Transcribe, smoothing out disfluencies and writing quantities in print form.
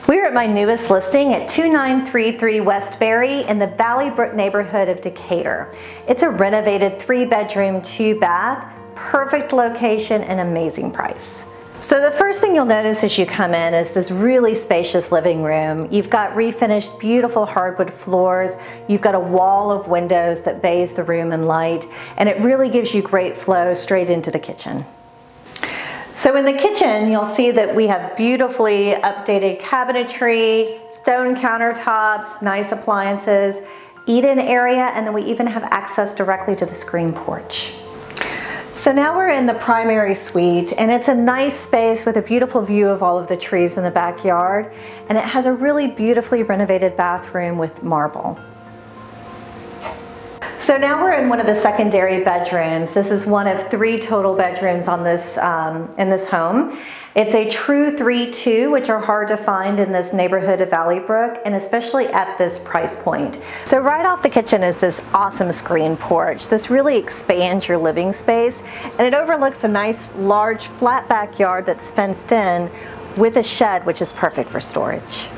We're at my newest listing at 2933 Westbury in the Valley Brook neighborhood of Decatur. It's a renovated 3-bedroom, 2-bath, perfect location and amazing price. So the first thing you'll notice as you come in is this really spacious living room. You've got refinished beautiful hardwood floors. You've got a wall of windows that bathes the room in light, and it really gives you great flow straight into the kitchen. So in the kitchen, you'll see that we have beautifully updated cabinetry, stone countertops, nice appliances, eat-in area, and then we even have access directly to the screen porch. So now we're in the primary suite, and it's a nice space with a beautiful view of all of the trees in the backyard, and it has a really beautifully renovated bathroom with marble. So now we're in one of the secondary bedrooms. This is one of 3 total bedrooms on this in this home. It's a true 3-2, which are hard to find in this neighborhood of Valley Brook, and especially at this price point. So right off the kitchen is this awesome screen porch. This really expands your living space, and it overlooks a nice, large, flat backyard that's fenced in with a shed, which is perfect for storage.